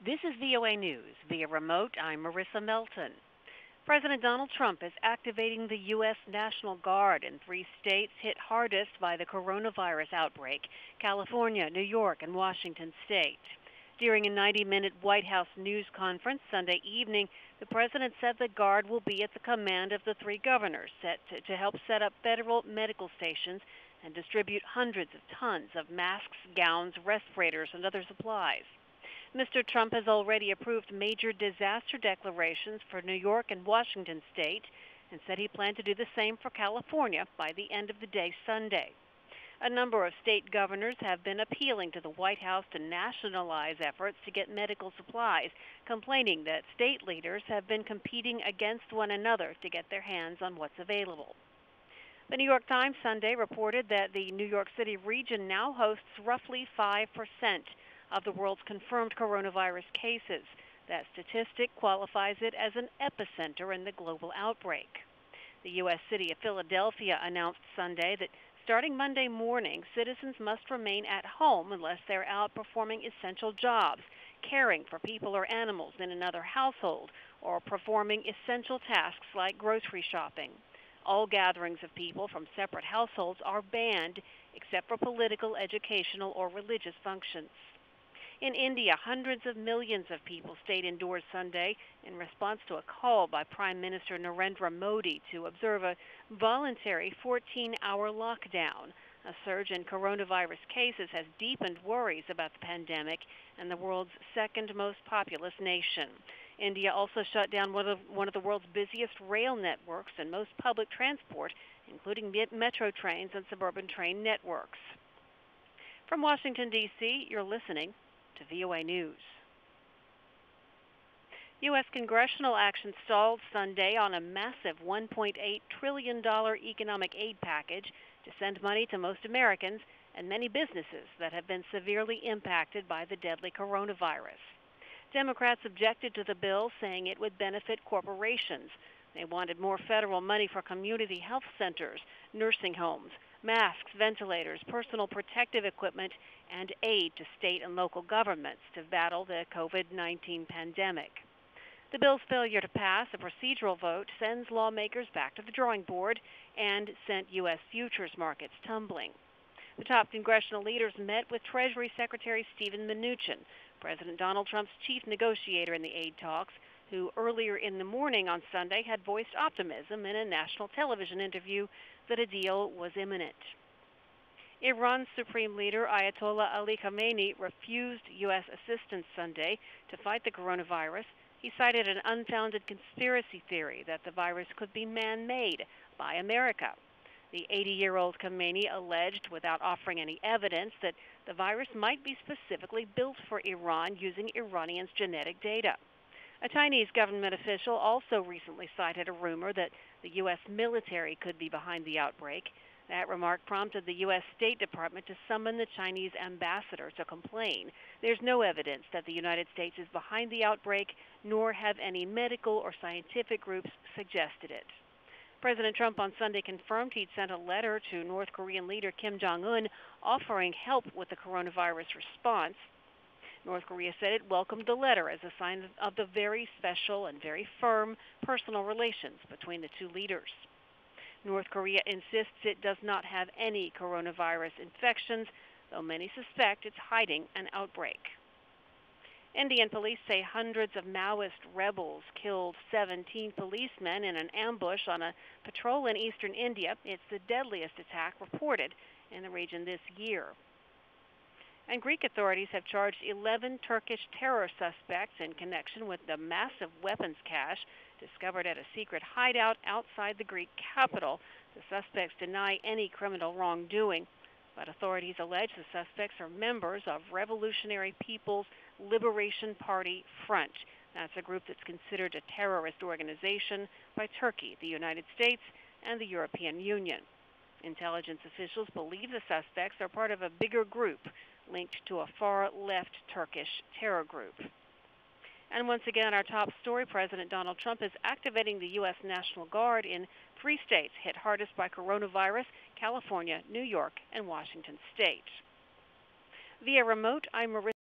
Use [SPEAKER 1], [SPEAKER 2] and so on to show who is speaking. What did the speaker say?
[SPEAKER 1] This is VOA News. Via remote, I'm Marissa Melton. President Donald Trump is activating the U.S. National Guard in 3 states hit hardest by the coronavirus outbreak: California, New York, and Washington State. During a 90-minute White House news conference Sunday evening, the president said the Guard will be at the command of the 3 governors, set to help set up federal medical stations and distribute hundreds of tons of masks, gowns, respirators, and other supplies. Mr. Trump has already approved major disaster declarations for New York and Washington State and said he planned to do the same for California by the end of the day Sunday. A number of state governors have been appealing to the White House to nationalize efforts to get medical supplies, complaining that state leaders have been competing against one another to get their hands on what's available. The New York Times Sunday reported that the New York City region now hosts roughly 5% of the world's confirmed coronavirus cases. That statistic qualifies it as an epicenter in the global outbreak. The U.S. city of Philadelphia announced Sunday that starting Monday morning, citizens must remain at home unless they're out performing essential jobs, caring for people or animals in another household, or performing essential tasks like grocery shopping. All gatherings of people from separate households are banned except for political, educational, or religious functions. In India, hundreds of millions of people stayed indoors Sunday in response to a call by Prime Minister Narendra Modi to observe a voluntary 14-hour lockdown. A surge in coronavirus cases has deepened worries about the pandemic and the world's second most populous nation. India also shut down one of the world's busiest rail networks and most public transport, including metro trains and suburban train networks. From Washington, D.C., you're listening to VOA News. U.S. congressional action stalled Sunday on a massive $1.8 trillion economic aid package to send money to most Americans and many businesses that have been severely impacted by the deadly coronavirus. Democrats objected to the bill, saying it would benefit corporations. They wanted more federal money for community health centers, nursing homes, masks, ventilators, personal protective equipment, and aid to state and local governments to battle the COVID-19 pandemic. The bill's failure to pass a procedural vote sends lawmakers back to the drawing board and sent U.S. futures markets tumbling. The top congressional leaders met with Treasury Secretary Steven Mnuchin, President Donald Trump's chief negotiator in the aid talks, who earlier in the morning on Sunday had voiced optimism in a national television interview that a deal was imminent. Iran's supreme leader Ayatollah Ali Khamenei refused U.S. assistance Sunday to fight the coronavirus. He cited an unfounded conspiracy theory that the virus could be man-made by America. The 80-year-old Khamenei alleged, without offering any evidence, that the virus might be specifically built for Iran using Iranians' genetic data. A Chinese government official also recently cited a rumor that the U.S. military could be behind the outbreak. That remark prompted the U.S. State Department to summon the Chinese ambassador to complain. There's no evidence that the United States is behind the outbreak, nor have any medical or scientific groups suggested it. President Trump on Sunday confirmed he'd sent a letter to North Korean leader Kim Jong-un offering help with the coronavirus response. North Korea said it welcomed the letter as a sign of the very special and very firm personal relations between the two leaders. North Korea insists it does not have any coronavirus infections, though many suspect it's hiding an outbreak. Indian police say hundreds of Maoist rebels killed 17 policemen in an ambush on a patrol in eastern India. It's the deadliest attack reported in the region this year. And Greek authorities have charged 11 Turkish terror suspects in connection with the massive weapons cache discovered at a secret hideout outside the Greek capital. The suspects deny any criminal wrongdoing, but authorities allege the suspects are members of Revolutionary People's Liberation Party Front. That's a group that's considered a terrorist organization by Turkey, the United States, and the European Union. Intelligence officials believe the suspects are part of a bigger group linked to a far-left Turkish terror group. And once again, our top story, President Donald Trump is activating the U.S. National Guard in 3 states hit hardest by coronavirus: California, New York, and Washington State. Via remote, I'm Marissa